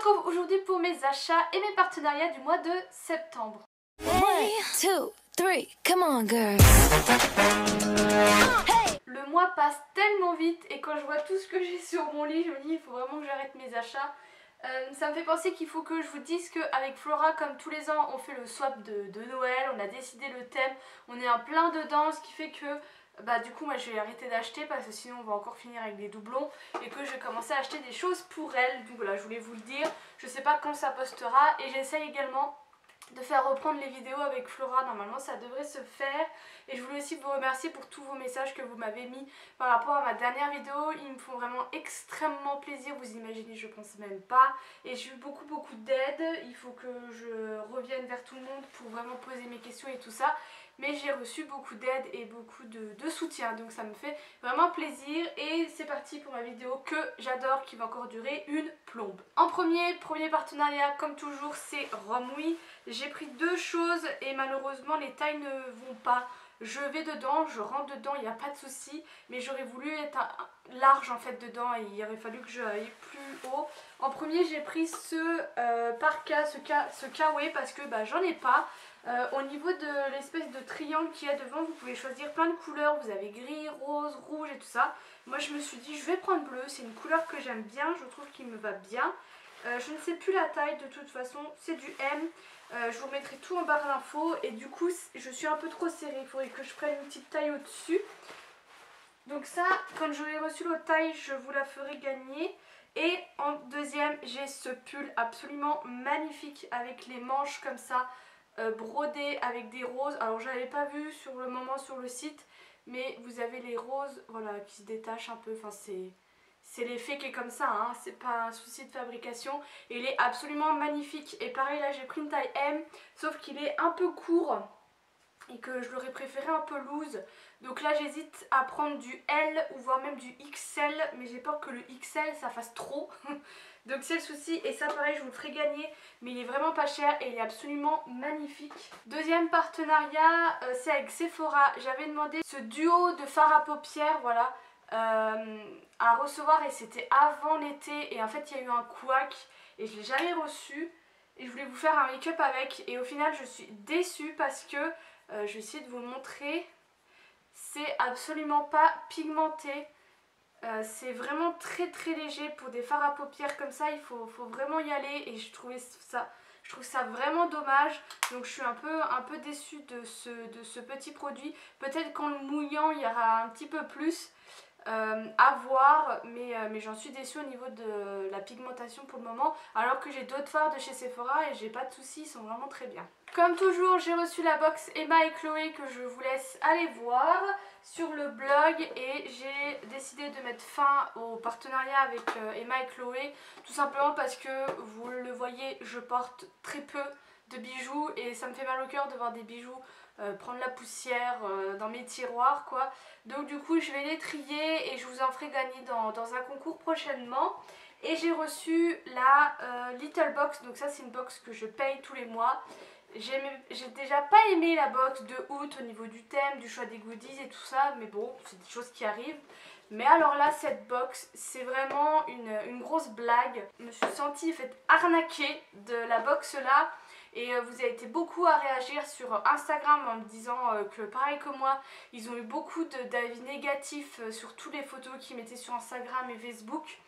retrouve aujourd'hui pour mes achats et mes partenariats du mois de septembre. 1, 2, 3, come on girls. Le mois passe tellement vite et quand je vois tout ce que j'ai sur mon lit, je me dis il faut vraiment que j'arrête mes achats. Ça me fait penser qu'il faut que je vous dise qu'avec Flora, comme tous les ans, on fait le swap de Noël, on a décidé le thème, on est en plein dedans, ce qui fait que du coup moi je vais arrêter d'acheter parce que sinon on va encore finir avec des doublons et que je vais commencer à acheter des choses pour elle. Donc voilà, je voulais vous le dire, je sais pas quand ça postera et j'essaye également de faire reprendre les vidéos avec Flora. Normalement ça devrait se faire. Et je voulais aussi vous remercier pour tous vos messages que vous m'avez mis par rapport à ma dernière vidéo. Ils me font vraiment extrêmement plaisir, vous imaginez, je pense même pas. Et j'ai eu beaucoup d'aide. Il faut que je revienne vers tout le monde pour vraiment poser mes questions et tout ça. Mais j'ai reçu beaucoup d'aide et beaucoup de soutien, donc ça me fait vraiment plaisir. Et c'est parti pour ma vidéo que j'adore, qui va encore durer une plombe. En premier partenariat, comme toujours, c'est Romwe. J'ai pris deux choses et malheureusement les tailles ne vont pas. Je vais dedans, je rentre dedans, il n'y a pas de souci, mais j'aurais voulu être large en fait dedans et il aurait fallu que j'aille plus haut. En premier, j'ai pris ce parka, ce kawaii parce que j'en ai pas. Au niveau de l'espèce de triangle qu'il y a devant, vous pouvez choisir plein de couleurs. Vous avez gris, rose, rouge et tout ça. Moi je me suis dit je vais prendre bleu, c'est une couleur que j'aime bien, je trouve qu'il me va bien. Je ne sais plus la taille de toute façon, c'est du M. Je vous mettrai tout en barre d'infos et du coup je suis un peu trop serrée, il faudrait que je prenne une petite taille au-dessus. Donc ça, quand j'aurai reçu l'autre taille, je vous la ferai gagner. Et en deuxième, j'ai ce pull absolument magnifique avec les manches comme ça, brodées avec des roses. Alors j'avais pas vu sur le moment sur le site, mais vous avez les roses voilà, qui se détachent un peu, enfin c'est l'effet qui est comme ça, hein. C'est pas un souci de fabrication. Et il est absolument magnifique. Et pareil là j'ai pris une taille M, sauf qu'il est un peu court et que je l'aurais préféré un peu loose. Donc là j'hésite à prendre du L ou voire même du XL, mais j'ai peur que le XL ça fasse trop. Donc c'est le souci, et ça pareil je vous le ferai gagner, mais il est vraiment pas cher et il est absolument magnifique. Deuxième partenariat, c'est avec Sephora. J'avais demandé ce duo de fard à paupières, voilà, à recevoir et c'était avant l'été et en fait il y a eu un couac et je l'ai jamais reçu et je voulais vous faire un make-up avec et au final je suis déçue parce que je vais essayer de vous le montrer, c'est absolument pas pigmenté. C'est vraiment très léger pour des fards à paupières comme ça, il faut vraiment y aller et je trouve ça vraiment dommage. Donc je suis un peu déçue de ce petit produit. Peut-être qu'en le mouillant il y aura un petit peu plus à voir, mais j'en suis déçue au niveau de la pigmentation pour le moment, alors que j'ai d'autres fards de chez Sephora et j'ai pas de soucis, ils sont vraiment très bien. Comme toujours, j'ai reçu la box Emma et Chloé que je vous laisse aller voir sur le blog et j'ai décidé de mettre fin au partenariat avec Emma et Chloé, tout simplement parce que vous le voyez, je porte très peu de bijoux et ça me fait mal au cœur de voir des bijoux prendre la poussière dans mes tiroirs quoi. Donc du coup je vais les trier et je vous en ferai gagner dans un concours prochainement. Et j'ai reçu la Little Box, donc ça c'est une box que je paye tous les mois. J'ai déjà pas aimé la box de août au niveau du thème, du choix des goodies et tout ça, mais bon, c'est des choses qui arrivent. Mais alors là, cette box, c'est vraiment une grosse blague. Je me suis sentie arnaquer de la box là. Et vous avez été beaucoup à réagir sur Instagram en me disant que pareil que moi, ils ont eu beaucoup d'avis négatifs sur toutes les photos qu'ils mettaient sur Instagram et Facebook.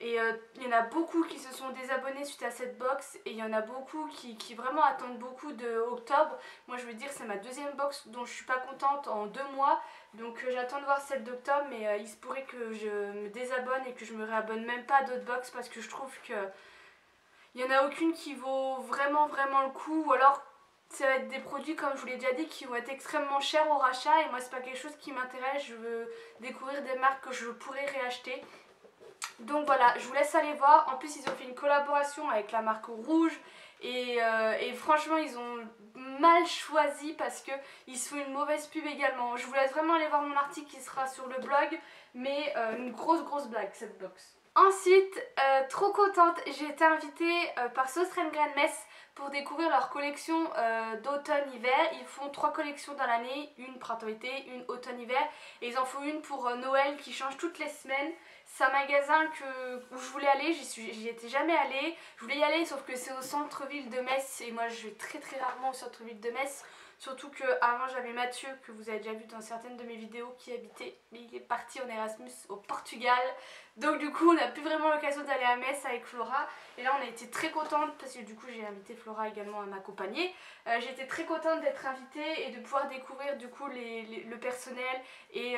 Et il y en a beaucoup qui se sont désabonnés suite à cette box et il y en a beaucoup qui vraiment attendent beaucoup de octobre. Moi je veux dire c'est ma deuxième box dont je suis pas contente en 2 mois. Donc j'attends de voir celle d'octobre, mais il se pourrait que je me désabonne et que je me réabonne même pas à d'autres box parce que je trouve que il n'y en a aucune qui vaut vraiment le coup, ou alors ça va être des produits comme je vous l'ai déjà dit qui vont être extrêmement chers au rachat et moi c'est pas quelque chose qui m'intéresse, je veux découvrir des marques que je pourrais réacheter. Donc voilà, je vous laisse aller voir. En plus ils ont fait une collaboration avec la marque Rouge et franchement ils ont mal choisi parce qu'ils se font une mauvaise pub également. Je vous laisse vraiment aller voir mon article qui sera sur le blog, mais une grosse blague cette box. Ensuite, trop contente, j'ai été invitée par Söstrem Grandmess pour découvrir leur collection d'automne-hiver. Ils font 3 collections dans l'année, une printemps-été, une automne-hiver et ils en font une pour Noël qui change toutes les semaines. c'est un magasin où je voulais aller, j'y étais jamais allée. Je voulais y aller sauf que c'est au centre-ville de Metz et moi je vais très rarement au centre-ville de Metz. Surtout qu'avant j'avais Mathieu, que vous avez déjà vu dans certaines de mes vidéos, qui habitait, mais il est parti en Erasmus au Portugal. Donc du coup on n'a plus vraiment l'occasion d'aller à Metz avec Flora. Et là on a été très contente parce que du coup j'ai invité Flora également à m'accompagner. J'étais très contente d'être invitée et de pouvoir découvrir du coup le personnel et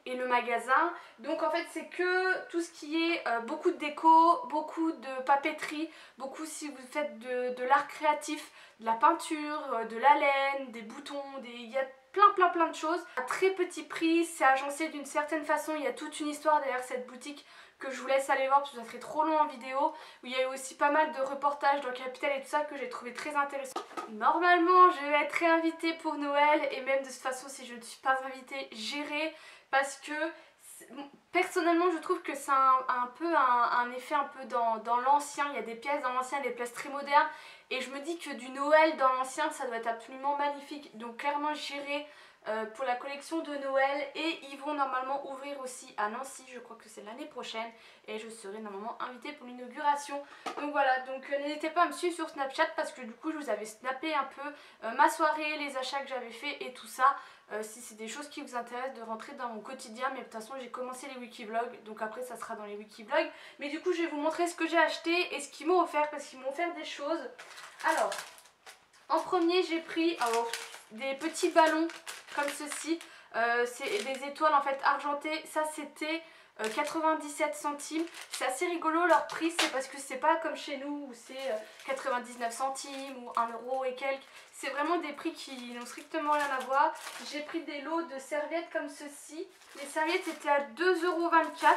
le magasin. Donc en fait c'est que tout ce qui est beaucoup de déco, beaucoup de papeterie, beaucoup si vous faites de l'art créatif, de la peinture, de la laine, des boutons, il y a plein de choses. À très petit prix, c'est agencé d'une certaine façon, il y a toute une histoire derrière cette boutique que je vous laisse aller voir parce que ça serait trop long en vidéo, où il y a eu aussi pas mal de reportages dans Capital et tout ça que j'ai trouvé très intéressant. Normalement je vais être réinvitée pour Noël et même de toute façon si je ne suis pas invitée j'irai parce que personnellement je trouve que c'est un effet un peu dans l'ancien, il y a des pièces dans l'ancien, des pièces très modernes et je me dis que du Noël dans l'ancien ça doit être absolument magnifique, donc clairement j'irai pour la collection de Noël et ils vont normalement ouvrir aussi à Nancy, je crois que c'est l'année prochaine et je serai normalement invitée pour l'inauguration. Donc voilà, donc n'hésitez pas à me suivre sur Snapchat parce que du coup je vous avais snappé un peu ma soirée, les achats que j'avais fait et tout ça. Si c'est des choses qui vous intéressent de rentrer dans mon quotidien, mais de toute façon j'ai commencé les wikivlogs, donc après ça sera dans les wikivlogs. Mais du coup je vais vous montrer ce que j'ai acheté et ce qu'ils m'ont offert parce qu'ils m'ont offert des choses. Alors, en premier j'ai pris des petits ballons comme ceci, c'est des étoiles en fait argentées, ça c'était 97 centimes, c'est assez rigolo leur prix, c'est parce que c'est pas comme chez nous où c'est 99 centimes ou 1 euro et quelques, c'est vraiment des prix qui n'ont strictement rien à voir. J'ai pris des lots de serviettes comme ceci, les serviettes étaient à 2,24 €,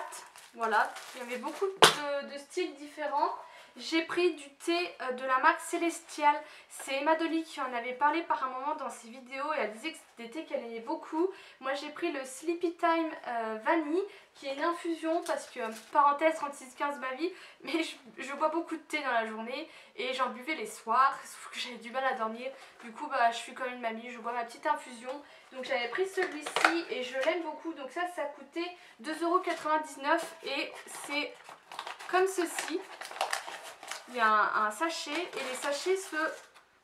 voilà, il y avait beaucoup de styles différents. J'ai pris du thé de la marque Célestial. C'est Emma Dolly qui en avait parlé par un moment dans ses vidéos et elle disait que c'était des thés qu'elle aimait beaucoup. Moi j'ai pris le Sleepy Time Vanille qui est une infusion parce que, parenthèse 3615 ma vie, mais je bois beaucoup de thé dans la journée et j'en buvais les soirs, sauf que j'avais du mal à dormir. Du coup bah, je suis comme une mamie, je bois ma petite infusion. Donc j'avais pris celui-ci et je l'aime beaucoup. Donc ça coûtait 2,99 € et c'est comme ceci. Il y a un sachet et les sachets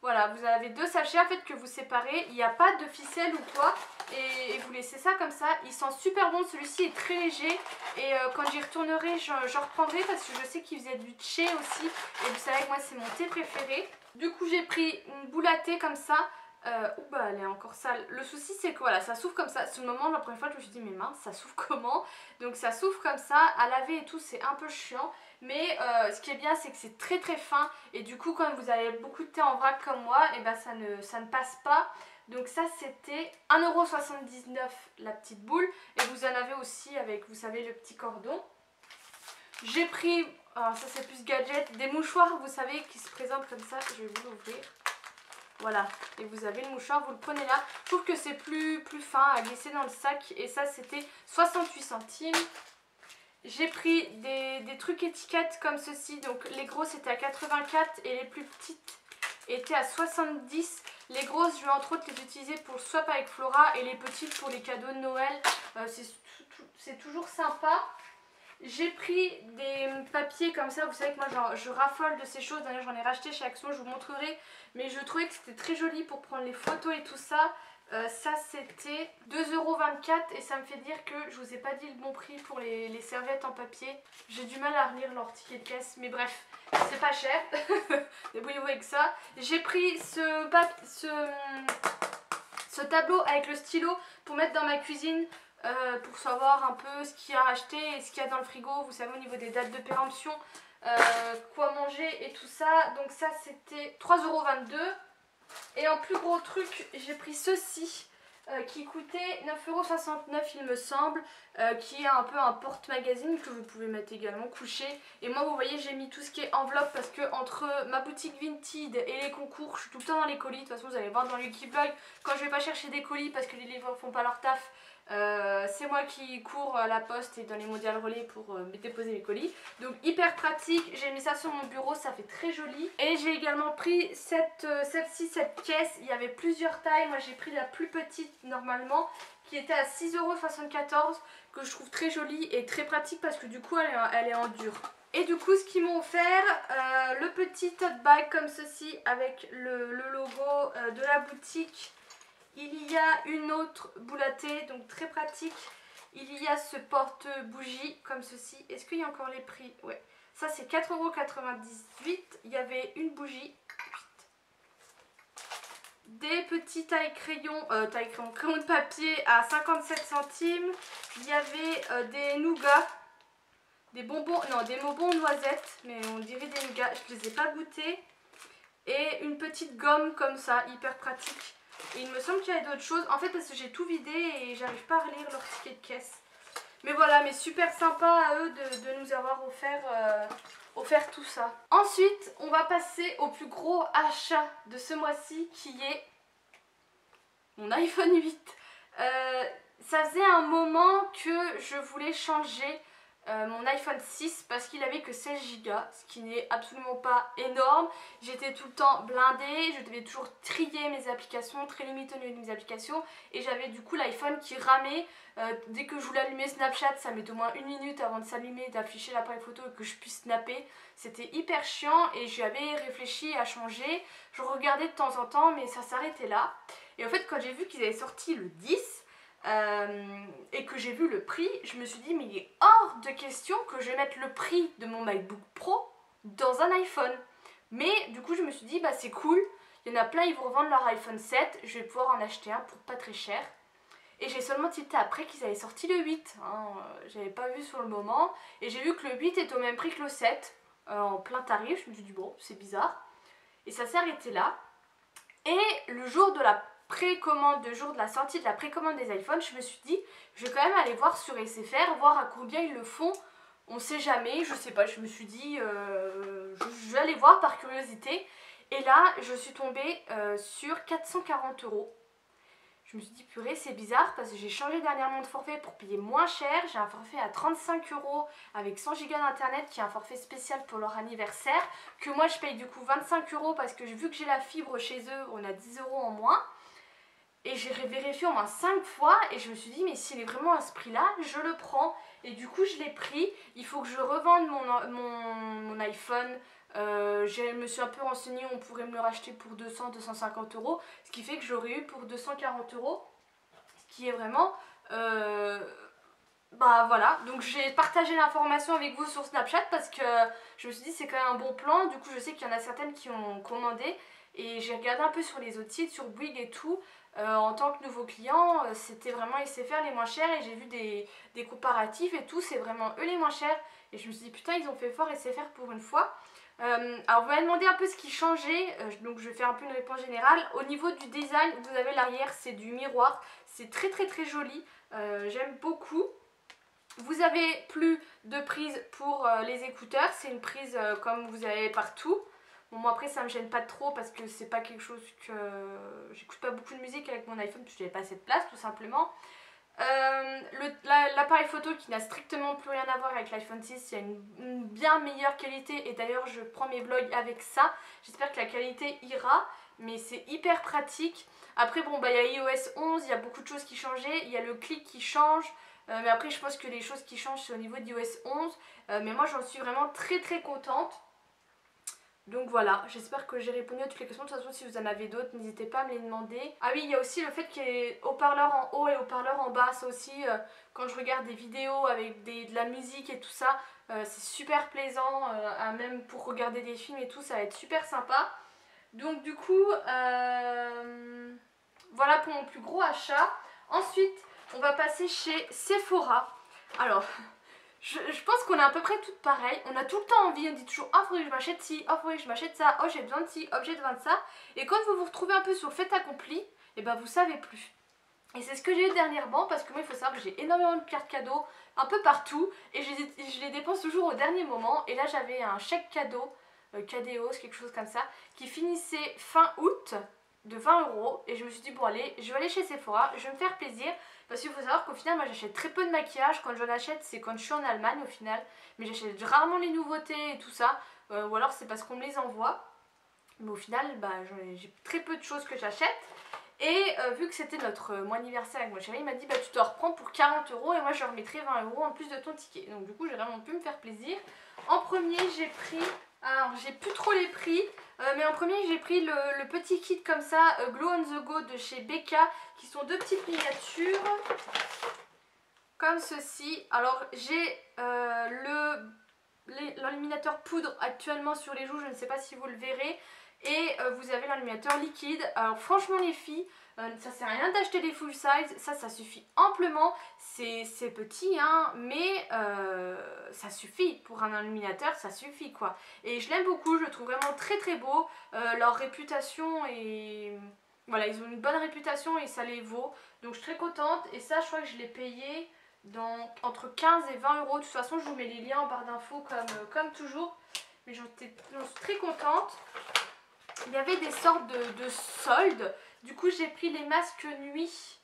voilà, vous avez deux sachets en fait que vous séparez, il n'y a pas de ficelle ou quoi et vous laissez ça comme ça. Il sent super bon, celui-ci est très léger et quand j'y retournerai je reprendrai parce que je sais qu'il faisait du thé aussi et vous savez que moi c'est mon thé préféré. Du coup j'ai pris une boule à thé comme ça. Bah elle est encore sale. Le souci c'est que voilà, ça s'ouvre comme ça. Sur le moment la première fois je me suis dit mais mince, ça s'ouvre comment? Donc ça s'ouvre comme ça, à laver et tout c'est un peu chiant. Mais ce qui est bien c'est que c'est très fin et du coup quand vous avez beaucoup de thé en vrac comme moi, et ben ça ne passe pas. Donc ça c'était 1,79 € la petite boule et vous en avez aussi avec, vous savez, le petit cordon. J'ai pris, alors ça c'est plus gadget, des mouchoirs vous savez qui se présentent comme ça, je vais vous l'ouvrir. Voilà, et vous avez le mouchoir, vous le prenez là. Je trouve que c'est plus fin à glisser dans le sac et ça c'était 68 centimes. J'ai pris des trucs étiquettes comme ceci, donc les grosses étaient à 84 et les plus petites étaient à 70. Les grosses je vais entre autres les utiliser pour le swap avec Flora et les petites pour les cadeaux de Noël, c'est toujours sympa. J'ai pris des papiers comme ça, vous savez que moi je raffole de ces choses, d'ailleurs j'en ai racheté chez Action, je vous montrerai, mais je trouvais que c'était très joli pour prendre les photos et tout ça. Ça c'était 2,24 € et ça me fait dire que je vous ai pas dit le bon prix pour les serviettes en papier. J'ai du mal à relire leur ticket de caisse, mais bref, c'est pas cher, débrouillez-vous avec ça. J'ai pris ce tableau avec le stylo pour mettre dans ma cuisine. Pour savoir un peu ce qu'il y a à acheter et ce qu'il y a dans le frigo, vous savez au niveau des dates de péremption, quoi manger et tout ça. Donc ça c'était 3,22 € et en plus gros truc j'ai pris ceci qui coûtait 9,69 € il me semble, qui est un peu un porte-magazine que vous pouvez mettre également couché. Et moi vous voyez j'ai mis tout ce qui est enveloppe parce que entre ma boutique Vinted et les concours je suis tout le temps dans les colis. De toute façon vous allez voir dans le Wikivlog quand je vais pas chercher des colis parce que les livreurs font pas leur taf, C'est moi qui cours à la poste et dans les mondiales relais pour déposer mes colis. Donc hyper pratique, j'ai mis ça sur mon bureau, ça fait très joli. Et j'ai également pris celle-ci, cette caisse, il y avait plusieurs tailles. Moi j'ai pris la plus petite normalement qui était à 6,74 €, que je trouve très jolie et très pratique parce que du coup elle est en dur. Et du coup ce qu'ils m'ont offert, le petit tote bag comme ceci avec le logo de la boutique. Il y a une autre boule à thé, donc très pratique. Il y a ce porte-bougie comme ceci. Est-ce qu'il y a encore les prix? Ouais. Ça c'est 4,98 €. Il y avait une bougie. Des petits taille-crayon de papier à 57 centimes. Il y avait des nougats. Des bonbons noisettes. Mais on dirait des nougats. Je ne les ai pas goûtés. Et une petite gomme comme ça, hyper pratique. Et il me semble qu'il y avait d'autres choses. En fait parce que j'ai tout vidé et j'arrive pas à relire leur ticket de caisse. Mais voilà, mais super sympa à eux de nous avoir offert tout ça. Ensuite, on va passer au plus gros achat de ce mois-ci qui est mon iPhone 8. Ça faisait un moment que je voulais changer mon iPhone 6 parce qu'il avait que 16 Go, ce qui n'est absolument pas énorme. J'étais tout le temps blindée, je devais toujours trier mes applications, très limité au niveau de mes applications, et j'avais du coup l'iPhone qui ramait. Dès que je voulais allumer Snapchat, ça mettait au moins 1 minute avant de s'allumer, d'afficher l'appareil photo et que je puisse snapper. C'était hyper chiant et j'avais réfléchi à changer. Je regardais de temps en temps mais ça s'arrêtait là. Et en fait quand j'ai vu qu'ils avaient sorti le 10, et que j'ai vu le prix, je me suis dit mais il est hors de question que je mette le prix de mon MacBook Pro dans un iPhone. Mais du coup je me suis dit bah c'est cool, il y en a plein, ils vont revendre leur iPhone 7, je vais pouvoir en acheter un pour pas très cher. Et j'ai seulement tilté après qu'ils avaient sorti le 8, hein. J'avais pas vu sur le moment. Et j'ai vu que le 8 est au même prix que le 7, en plein tarif. Je me suis dit bon c'est bizarre. Et ça s'est arrêté là. Et le jour de la précommande, le jour de la sortie de la précommande des iPhones, je me suis dit je vais quand même aller voir sur SFR, voir à combien ils le font. On sait jamais, je sais pas, je me suis dit je vais aller voir par curiosité. Et là je suis tombée sur 440 €. Je me suis dit purée c'est bizarre parce que j'ai changé dernièrement de forfait pour payer moins cher. J'ai un forfait à 35 € avec 100 Go d'internet qui est un forfait spécial pour leur anniversaire. Que moi je paye du coup 25 € parce que vu que j'ai la fibre chez eux on a 10 € en moins. Et j'ai vérifié au moins 5 fois et je me suis dit mais s'il est vraiment à ce prix là je le prends. Et du coup je l'ai pris. Il faut que je revende mon iPhone. Je me suis un peu renseignée, on pourrait me le racheter pour 200-250 €, ce qui fait que j'aurais eu pour 240 €, ce qui est vraiment bah voilà. Donc j'ai partagé l'information avec vous sur Snapchat parce que je me suis dit c'est quand même un bon plan. Du coup je sais qu'il y en a certaines qui ont commandé et j'ai regardé un peu sur les autres sites, sur Bouygues et tout. En tant que nouveau client, c'était vraiment SFR les moins chers et j'ai vu des comparatifs et tout, c'est vraiment eux les moins chers. Et je me suis dit putain ils ont fait fort SFR pour une fois. Alors vous m'avez demandé un peu ce qui changeait, donc je vais faire un peu une réponse générale. Au niveau du design, vous avez l'arrière, c'est du miroir, c'est très très très joli, j'aime beaucoup. Vous avez plus de prise pour les écouteurs, c'est une prise comme vous avez partout. Bon moi après ça me gêne pas trop parce que c'est pas quelque chose que... J'écoute pas beaucoup de musique avec mon iPhone parce que j'avais pas assez de place tout simplement. L'appareil photo qui n'a strictement plus rien à voir avec l'iPhone 6, il y a une bien meilleure qualité et d'ailleurs je prends mes vlogs avec ça. J'espère que la qualité ira, mais c'est hyper pratique. Après bon bah il y a iOS 11, il y a beaucoup de choses qui changeaient, il y a le clic qui change. Mais après je pense que les choses qui changent c'est au niveau d'iOS 11, mais moi j'en suis vraiment très très contente. Donc voilà, j'espère que j'ai répondu à toutes les questions. De toute façon si vous en avez d'autres n'hésitez pas à me les demander. Ah oui il y a aussi le fait qu'il y ait haut-parleur en haut et haut-parleur en bas. Ça aussi quand je regarde des vidéos avec de la musique et tout ça, c'est super plaisant, même pour regarder des films et tout ça va être super sympa. Donc du coup voilà pour mon plus gros achat. Ensuite on va passer chez Sephora. Alors je pense qu'on est à peu près toutes pareilles. On a tout le temps envie, on dit toujours oh faudrait que je m'achète ci, oh faudrait que je m'achète ça, oh j'ai besoin de ci, oh j'ai besoin de ça. Et quand vous vous retrouvez un peu sur le fait accompli, et ben vous savez plus. Et c'est ce que j'ai eu dernièrement parce que moi il faut savoir que j'ai énormément de cartes cadeaux un peu partout et je les dépense toujours au dernier moment. Et là j'avais un chèque cadeau, Cadéos, quelque chose comme ça, qui finissait fin août de 20 € et je me suis dit bon allez je vais aller chez Sephora, je vais me faire plaisir. Parce qu'il faut savoir qu'au final moi j'achète très peu de maquillage. Quand j'en achète c'est quand je suis en Allemagne au final. Mais j'achète rarement les nouveautés et tout ça. Ou alors c'est parce qu'on me les envoie. Mais au final j'ai très peu de choses que j'achète. Et vu que c'était notre mon anniversaire avec mon chéri, il m'a dit bah tu te reprends pour 40 € et moi je remettrai 20 € en plus de ton ticket. Donc du coup j'ai vraiment pu me faire plaisir. En premier j'ai pris, alors j'ai plus trop les prix, mais en premier j'ai pris le petit kit comme ça, Glow on the Go de chez Becca, qui sont deux petites miniatures, comme ceci. Alors j'ai l'illuminateur poudre actuellement sur les joues, je ne sais pas si vous le verrez. Et vous avez l'illuminateur liquide. Alors franchement les filles, ça sert à rien d'acheter des full size, ça suffit amplement. C'est petit hein, mais ça suffit. Pour un illuminateur ça suffit quoi. Et je l'aime beaucoup, je le trouve vraiment très très beau. Leur réputation est... Voilà, ils ont une bonne réputation et ça les vaut. Donc je suis très contente et ça je crois que je l'ai payé entre 15 et 20 €. De toute façon je vous mets les liens en barre d'infos comme toujours. Mais j'en suis très contente. Il y avait des sortes de soldes. Du coup j'ai pris les masques nuit.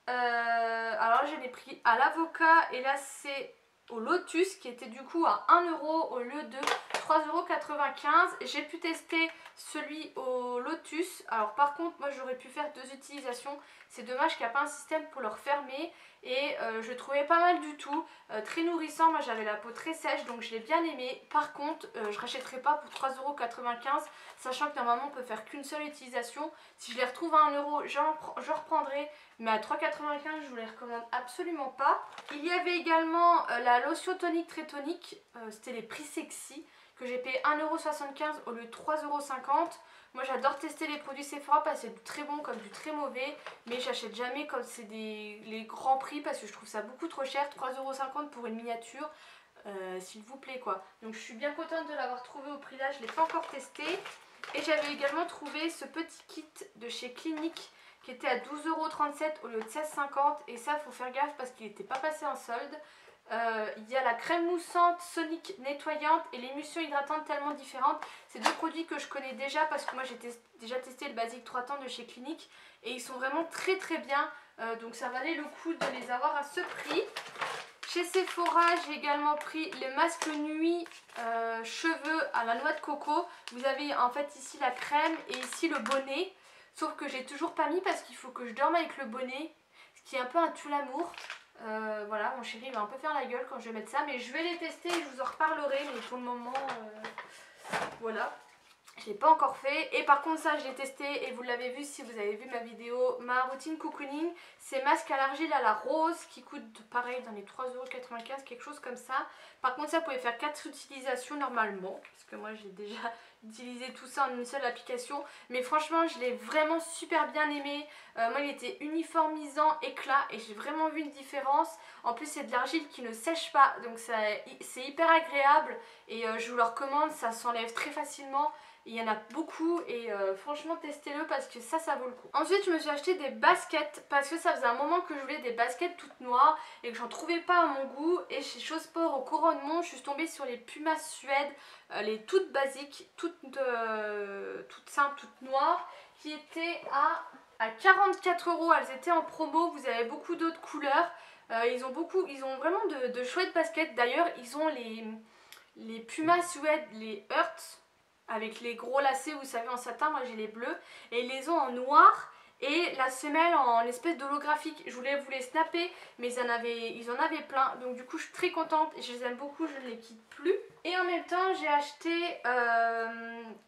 Alors je l'ai pris à l'avocat et là c'est au Lotus qui était du coup à 1 € au lieu de 3,95 €. J'ai pu tester celui au Lotus. Alors par contre moi j'aurais pu faire 2 utilisations. C'est dommage qu'il n'y a pas un système pour le refermer. Et je trouvais pas mal du tout, très nourrissant. Moi j'avais la peau très sèche donc je l'ai bien aimé. Par contre je rachèterai pas pour 3,95 €, sachant que normalement on peut faire qu'une seule utilisation. Si je les retrouve à 1 €, je reprendrai, mais à 3,95 € je vous les recommande absolument pas. Il y avait également la lotion tonique très tonique, c'était les prix sexy, que j'ai payé 1,75 € au lieu de 3,50 €. Moi j'adore tester les produits Sephora parce que c'est du très bon comme du très mauvais. Mais j'achète jamais comme c'est les grands prix parce que je trouve ça beaucoup trop cher. 3,50 € pour une miniature, s'il vous plaît quoi. Donc je suis bien contente de l'avoir trouvé au prix là, je ne l'ai pas encore testé. Et j'avais également trouvé ce petit kit de chez Clinique qui était à 12,37 € au lieu de 16,50 €. Et ça il faut faire gaffe parce qu'il n'était pas passé en solde. Il y a la crème moussante sonique nettoyante et l'émulsion hydratante tellement différente. C'est deux produits que je connais déjà parce que moi j'ai déjà testé le Basique 3 temps de chez Clinique et ils sont vraiment très très bien. Donc ça valait le coup de les avoir à ce prix. Chez Sephora j'ai également pris le masque nuit cheveux à la noix de coco. Vous avez en fait ici la crème et ici le bonnet. Sauf que j'ai toujours pas mis parce qu'il faut que je dorme avec le bonnet, ce qui est un peu un tue-l'amour. Voilà, mon chéri va un peu faire la gueule quand je vais mettre ça, mais je vais les tester et je vous en reparlerai. Mais pour le moment, voilà, je l'ai pas encore fait. Et par contre ça je l'ai testé et vous l'avez vu si vous avez vu ma vidéo, ma routine cocooning. C'est masque à l'argile à la rose qui coûte pareil dans les 3,95 €, quelque chose comme ça. Par contre ça vous pouvez faire 4 utilisations normalement, parce que moi j'ai déjà utilisé tout ça en une seule application. Mais franchement je l'ai vraiment super bien aimé. Moi il était uniformisant, éclat, et j'ai vraiment vu une différence. En plus c'est de l'argile qui ne sèche pas, donc c'est hyper agréable. Et je vous le recommande, ça s'enlève très facilement. Il y en a beaucoup et franchement testez-le parce que ça vaut le coup. Ensuite je me suis acheté des baskets parce que ça faisait un moment que je voulais des baskets toutes noires et que j'en trouvais pas à mon goût. Et chez Chausport au Couronnement je suis tombée sur les Puma Suède, les toutes basiques, toutes simples, toutes noires, qui étaient à 44 €. Elles étaient en promo, vous avez beaucoup d'autres couleurs. Ils ont vraiment de chouettes baskets. D'ailleurs ils ont les Puma Suède, les Hurt, avec les gros lacets, vous savez, en satin. Moi j'ai les bleus et ils les ont en noir et la semelle en espèce d'holographique. Je voulais vous les snapper mais ils en avaient plein, donc du coup je suis très contente et je les aime beaucoup, je ne les quitte plus. Et en même temps j'ai acheté,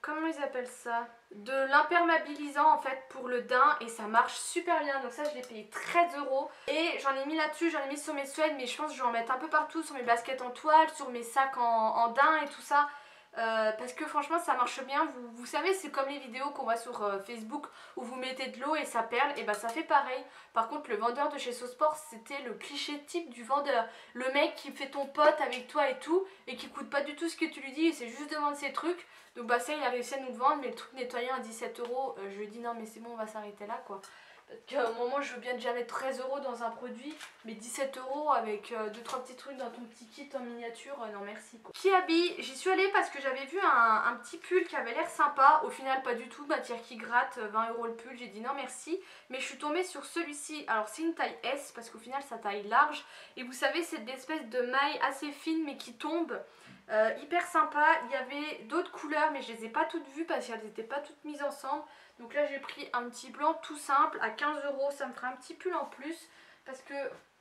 comment ils appellent ça, de l'imperméabilisant en fait pour le daim, et ça marche super bien. Donc ça je l'ai payé 13 € et j'en ai mis là-dessus, j'en ai mis sur mes suèdes, mais je pense que je vais en mettre un peu partout, sur mes baskets en toile, sur mes sacs en daim et tout ça. Parce que franchement ça marche bien. Vous savez, c'est comme les vidéos qu'on voit sur Facebook où vous mettez de l'eau et ça perle, et bah ça fait pareil. Par contre le vendeur de chez Sosport, c'était le cliché type du vendeur, le mec qui fait ton pote avec toi et tout, et qui coûte pas du tout ce que tu lui dis, et c'est juste de vendre ses trucs. Donc bah ça il a réussi à nous le vendre, mais le truc nettoyant à 17 €, je lui ai dit non mais c'est bon, on va s'arrêter là quoi. Parce qu'à un moment je veux bien déjà mettre 13 € dans un produit, mais 17 € avec 2-3 petits trucs dans ton petit kit en miniature, non merci quoi. Kiabi, j'y suis allée parce que j'avais vu un petit pull qui avait l'air sympa, au final pas du tout, matière qui gratte, 20 € le pull, j'ai dit non merci. Mais je suis tombée sur celui-ci, alors c'est une taille S parce qu'au final sa taille large. Et vous savez c'est de l'espèce de maille assez fine mais qui tombe, hyper sympa. Il y avait d'autres couleurs mais je les ai pas toutes vues parce qu'elles n'étaient pas toutes mises ensemble. Donc là j'ai pris un petit blanc tout simple à 15 €, ça me fera un petit pull en plus parce que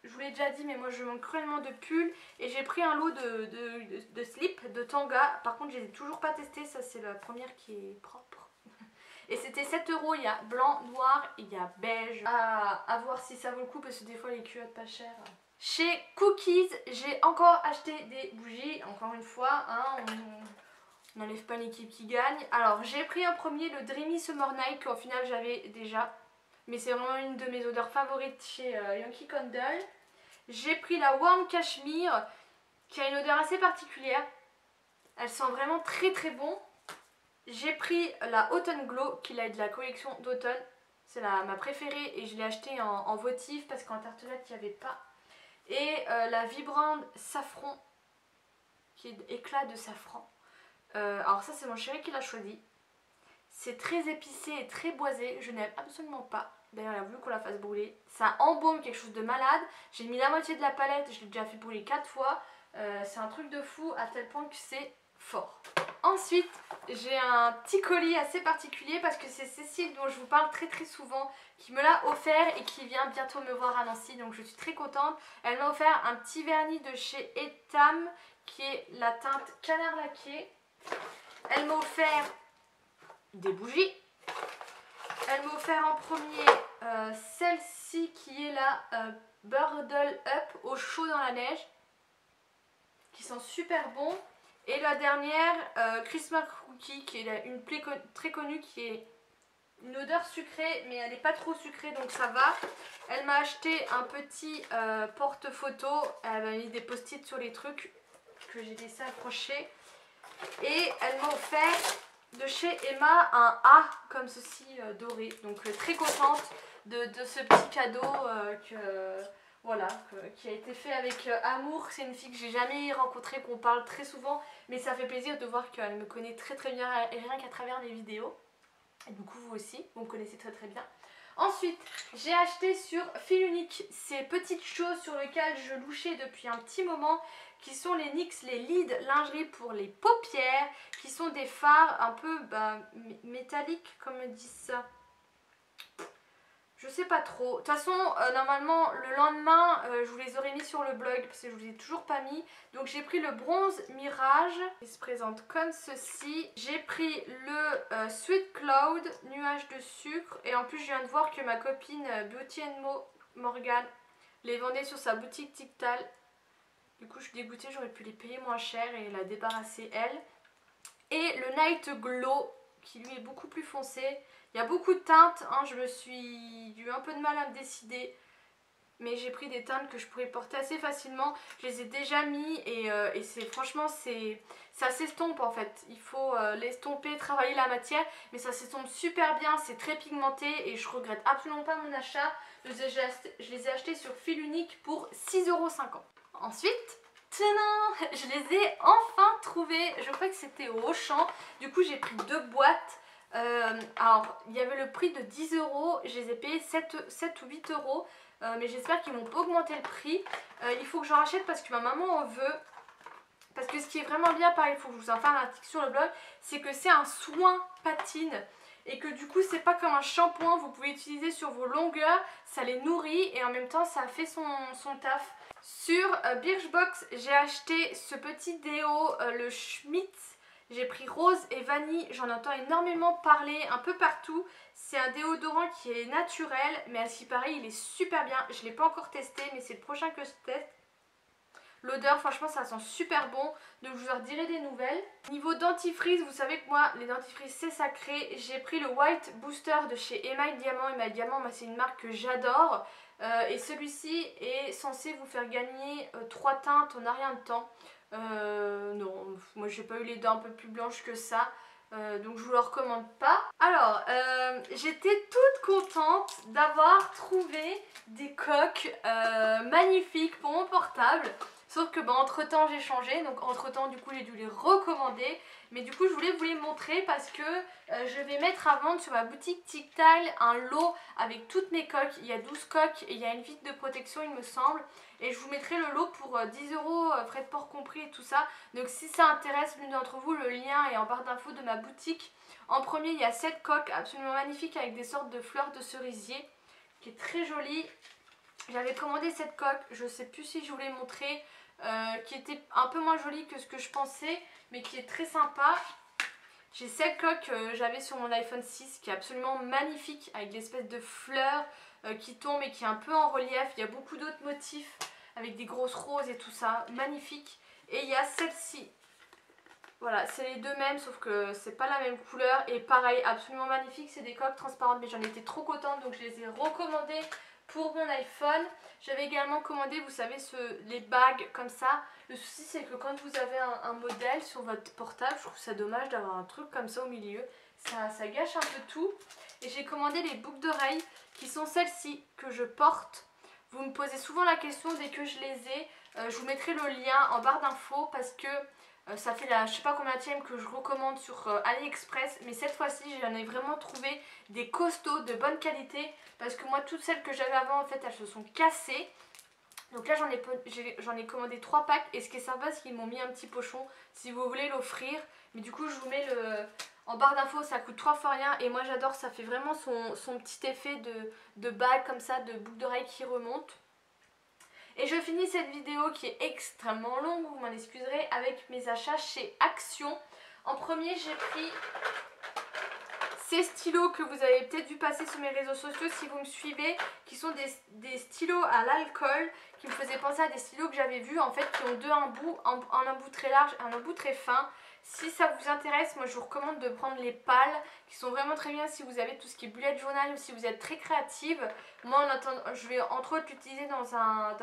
je vous l'ai déjà dit mais moi je manque cruellement de pulls. Et j'ai pris un lot de slips de Tanga, par contre je les ai toujours pas testés, ça c'est la première qui est propre. Et c'était 7 €, il y a blanc, noir et il y a beige, à voir si ça vaut le coup parce que des fois les culottes pas chères. Chez Cookies j'ai encore acheté des bougies, encore une fois, hein, on n'enlève pas l'équipe qui gagne. Alors j'ai pris en premier le Dreamy Summer Night qu'au final j'avais déjà. Mais c'est vraiment une de mes odeurs favorites chez Yankee Candle. J'ai pris la Warm Cashmere qui a une odeur assez particulière. Elle sent vraiment très très bon. J'ai pris la Autumn Glow qui est de la collection d'automne. C'est ma préférée et je l'ai achetée en votive parce qu'en tartelette il n'y avait pas. Et la Vibrant Safran qui est éclat de safran. Alors ça c'est mon chéri qui l'a choisi. C'est très épicé et très boisé, je n'aime absolument pas. D'ailleurs il a voulu qu'on la fasse brûler. Ça embaume quelque chose de malade. J'ai mis la moitié de la palette, je l'ai déjà fait brûler 4 fois. C'est un truc de fou à tel point que c'est fort. Ensuite j'ai un petit colis assez particulier parce que c'est Cécile dont je vous parle très très souvent qui me l'a offert et qui vient bientôt me voir à Nancy, donc je suis très contente. Elle m'a offert un petit vernis de chez Etam qui est la teinte canard laqué. Elle m'a offert des bougies. Elle m'a offert en premier celle-ci qui est la Burdle Up au chaud dans la neige, qui sent super bon. Et la dernière Christmas Cookie qui est une plaie très connue, qui est une odeur sucrée mais elle n'est pas trop sucrée donc ça va. Elle m'a acheté un petit porte-photo, elle m'a mis des post-it sur les trucs que j'ai laissé accrocher. Et elle m'a offert de chez Emma un A comme ceci doré, donc très contente de ce petit cadeau voilà, qui a été fait avec amour. C'est une fille que j'ai jamais rencontrée, qu'on parle très souvent, mais ça fait plaisir de voir qu'elle me connaît très très bien et rien qu'à travers les vidéos. Et du coup vous aussi, vous me connaissez très très bien. Ensuite, j'ai acheté sur Fil Unique ces petites choses sur lesquelles je louchais depuis un petit moment, qui sont les NYX, les Lid lingerie pour les paupières, qui sont des fards un peu métalliques, comme ils disent ça. Je sais pas trop. De toute façon, normalement, le lendemain, je vous les aurais mis sur le blog parce que je vous ai toujours pas mis. Donc j'ai pris le bronze Mirage. Il se présente comme ceci. J'ai pris le Sweet Cloud, nuage de sucre. Et en plus, je viens de voir que ma copine Beauty Mo Morgan les vendait sur sa boutique TikTal. Du coup, je suis dégoûtée. J'aurais pu les payer moins cher et la débarrasser elle. Et le Night Glow qui lui est beaucoup plus foncé. Il y a beaucoup de teintes, hein, je me suis eu un peu de mal à me décider, mais j'ai pris des teintes que je pourrais porter assez facilement. Je les ai déjà mis et franchement ça s'estompe en fait. Il faut l'estomper, travailler la matière, mais ça s'estompe super bien, c'est très pigmenté et je regrette absolument pas mon achat. Je les ai achetés sur Fil Unique pour 6,50 €. Ensuite, tadam, je les ai enfin trouvés, je crois que c'était au Auchan. Du coup j'ai pris 2 boîtes. Alors il y avait le prix de 10 €, je les ai payés 7 ou 8 €, mais j'espère qu'ils vont pas augmenter le prix. Il faut que j'en rachète parce que ma maman en veut. Parce que ce qui est vraiment bien, pareil, il faut que je vous en fasse un article sur le blog, c'est que c'est un soin patine. Et que du coup c'est pas comme un shampoing, vous pouvez utiliser sur vos longueurs, ça les nourrit et en même temps ça fait son taf. Sur Birchbox j'ai acheté ce petit déo, le Schmitz. J'ai pris rose et vanille, j'en entends énormément parler un peu partout. C'est un déodorant qui est naturel, mais à ce qui paraît il est super bien. Je ne l'ai pas encore testé, mais c'est le prochain que je teste. L'odeur, franchement, ça sent super bon, donc je vous en dirai des nouvelles. Niveau dentifrice, vous savez que moi, les dentifrices, c'est sacré. J'ai pris le White Booster de chez Email Diamant. Email Diamant, c'est une marque que j'adore. Et celui-ci est censé vous faire gagner 3 teintes en un rien de temps. Non, moi j'ai pas eu les dents un peu plus blanches que ça. donc je vous le recommande pas. Alors j'étais toute contente d'avoir trouvé des coques magnifiques pour mon portable. Sauf que entre temps j'ai changé, donc entre temps du coup j'ai dû les recommander. Mais du coup je voulais vous les montrer parce que je vais mettre à vendre sur ma boutique TicTile un lot avec toutes mes coques. Il y a 12 coques et il y a une vitre de protection il me semble. Et je vous mettrai le lot pour 10 €, frais de port compris et tout ça. Donc si ça intéresse l'une d'entre vous, le lien est en barre d'infos de ma boutique. En premier il y a cette coque absolument magnifique avec des sortes de fleurs de cerisier qui est très jolie. J'avais commandé cette coque, je sais plus si je vous l'ai montré, qui était un peu moins jolie que ce que je pensais, mais qui est très sympa. J'ai cette coque, j'avais sur mon iPhone 6 qui est absolument magnifique avec l'espèce de fleurs qui tombe et qui est un peu en relief. Il y a beaucoup d'autres motifs avec des grosses roses et tout ça, magnifique. Et il y a celle-ci. Voilà, c'est les deux mêmes sauf que c'est pas la même couleur et pareil, absolument magnifique. C'est des coques transparentes mais j'en étais trop contente donc je les ai recommandées pour mon iPhone. J'avais également commandé, vous savez, les bagues comme ça. Le souci c'est que quand vous avez un modèle sur votre portable, je trouve ça dommage d'avoir un truc comme ça au milieu. Ça gâche un peu tout. Et j'ai commandé les boucles d'oreilles qui sont celles-ci que je porte. Vous me posez souvent la question dès que je les ai. Je vous mettrai le lien en barre d'infos parce que ça fait je sais pas combienième que je recommande sur AliExpress. Mais cette fois-ci j'en ai vraiment trouvé des costauds de bonne qualité. Parce que moi toutes celles que j'avais avant en fait elles se sont cassées. Donc là j'en ai commandé 3 packs. Et ce qui est sympa c'est qu'ils m'ont mis un petit pochon si vous voulez l'offrir. Mais du coup je vous mets en barre d'infos, ça coûte 3 fois rien. Et moi j'adore, ça fait vraiment son petit effet de bague comme ça, de boucle d'oreille qui remonte. Et je finis cette vidéo qui est extrêmement longue, vous m'en excuserez, avec mes achats chez Action. En premier j'ai pris ces stylos que vous avez peut-être vu passer sur mes réseaux sociaux si vous me suivez, qui sont des stylos à l'alcool, qui me faisaient penser à des stylos que j'avais vus en fait, qui ont deux embouts, un embout très large et un embout très fin. Si ça vous intéresse, moi je vous recommande de prendre les pâles qui sont vraiment très bien si vous avez tout ce qui est bullet journal ou si vous êtes très créative. Moi en attendant, je vais entre autres l'utiliser dans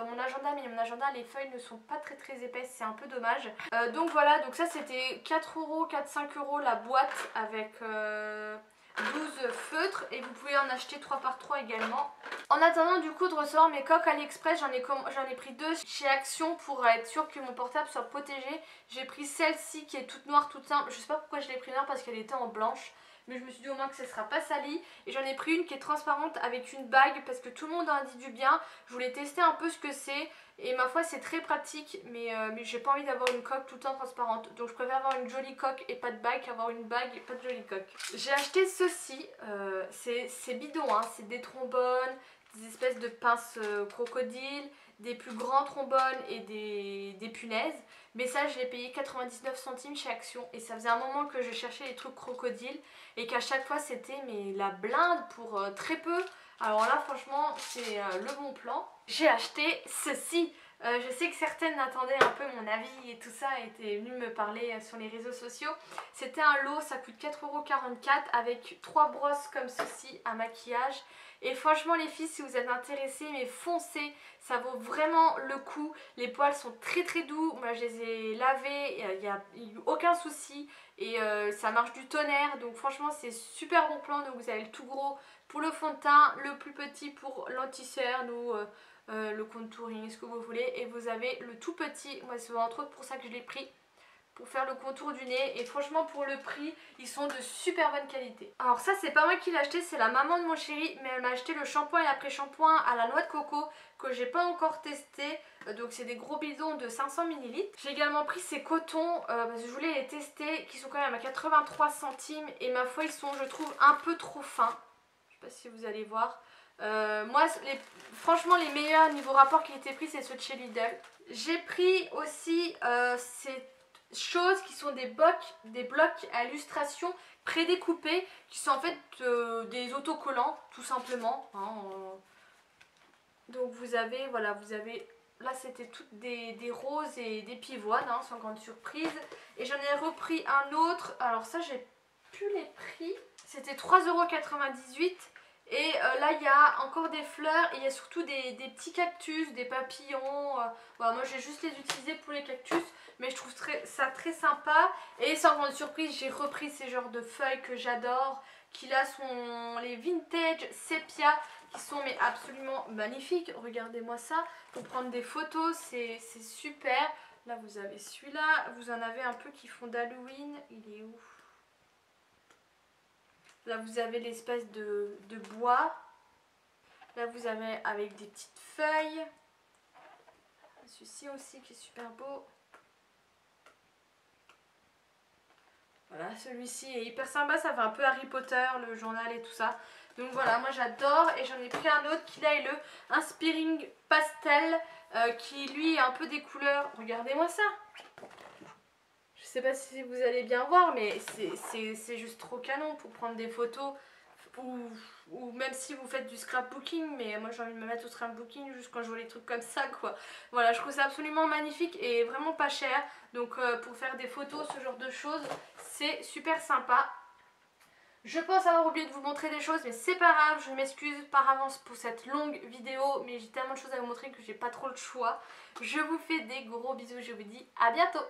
mon agenda, mais mon agenda les feuilles ne sont pas très épaisses, c'est un peu dommage. Donc voilà, donc ça c'était 4 €, 4-5 € la boîte avec 12 feutres et vous pouvez en acheter 3 par 3 également. En attendant du coup de recevoir mes coques AliExpress, j'en ai pris 2 chez Action pour être sûr que mon portable soit protégé. J'ai pris celle-ci qui est toute noire, toute simple. Je sais pas pourquoi je l'ai pris noire parce qu'elle était en blanche. Mais je me suis dit au moins que ça ne sera pas sali. Et j'en ai pris une qui est transparente avec une bague parce que tout le monde en a dit du bien. Je voulais tester un peu ce que c'est. Et ma foi c'est très pratique. Mais j'ai pas envie d'avoir une coque tout le temps transparente. Donc je préfère avoir une jolie coque et pas de bague qu'avoir une bague et pas de jolie coque. J'ai acheté ceci. C'est bidon hein. C'est des trombones, des espèces de pinces crocodiles, des plus grands trombones et des punaises. Mais ça je l'ai payé 99 centimes chez Action. Et ça faisait un moment que je cherchais les trucs crocodiles. Et qu'à chaque fois c'était la blinde pour très peu. Alors là franchement c'est le bon plan. J'ai acheté ceci. Je sais que certaines attendaient un peu mon avis et tout ça, étaient venues me parler sur les réseaux sociaux. C'était un lot, ça coûte 4,44 € avec 3 brosses comme ceci à maquillage. Et franchement les filles, si vous êtes intéressées, mais foncez, ça vaut vraiment le coup. Les poils sont très doux, moi je les ai lavés, il n'y a eu aucun souci. Et ça marche du tonnerre, donc franchement c'est super bon plan. Donc vous avez le tout gros pour le fond de teint, le plus petit pour l'anti-cerne ou le contouring, ce que vous voulez. Et vous avez le tout petit, moi c'est entre autres pour ça que je l'ai pris, pour faire le contour du nez. Et franchement pour le prix, ils sont de super bonne qualité. Alors ça c'est pas moi qui l'ai acheté, c'est la maman de mon chéri. Mais elle m'a acheté le shampoing et l'après-shampoing à la noix de coco que j'ai pas encore testé. Donc c'est des gros bidons de 500 ml. J'ai également pris ces cotons parce que je voulais les tester, qui sont quand même à 83 centimes. Et ma foi ils sont je trouve un peu trop fins. Je sais pas si vous allez voir. Moi franchement les meilleurs niveau rapport qualité-prix c'est ceux de chez Lidl. J'ai pris aussi ces choses qui sont des blocs à illustration prédécoupés qui sont en fait des autocollants tout simplement hein, donc vous avez voilà, vous avez là c'était toutes des roses et des pivoines hein, sans grande surprise. Et j'en ai repris un autre, alors ça j'ai plus les prix, c'était 3,98 € Et là il y a encore des fleurs et il y a surtout des petits cactus, des papillons. Voilà, moi j'ai juste les utilisés pour les cactus, mais je trouve ça très sympa. Et sans grande surprise, j'ai repris ces genres de feuilles que j'adore, qui là sont les vintage sépia, qui sont mais absolument magnifiques. Regardez-moi ça, pour prendre des photos, c'est super. Là vous avez celui-là, vous en avez un peu qui font d'Halloween. Il est où? Là vous avez l'espèce de bois. Là vous avez avec des petites feuilles. Celui-ci aussi qui est super beau. Voilà, celui-ci est hyper sympa, ça fait un peu Harry Potter, le journal et tout ça. Donc voilà, moi j'adore et j'en ai pris un autre qui là est le Inspiring Pastel qui lui est un peu des couleurs. Regardez-moi ça. Je sais pas si vous allez bien voir, mais c'est juste trop canon pour prendre des photos ou même si vous faites du scrapbooking, mais moi j'ai envie de me mettre au scrapbooking juste quand je vois les trucs comme ça quoi. Voilà, je trouve ça absolument magnifique et vraiment pas cher. Donc pour faire des photos, ce genre de choses, c'est super sympa. Je pense avoir oublié de vous montrer des choses, mais c'est pas grave, je m'excuse par avance pour cette longue vidéo, mais j'ai tellement de choses à vous montrer que j'ai pas trop le choix. Je vous fais des gros bisous, je vous dis à bientôt.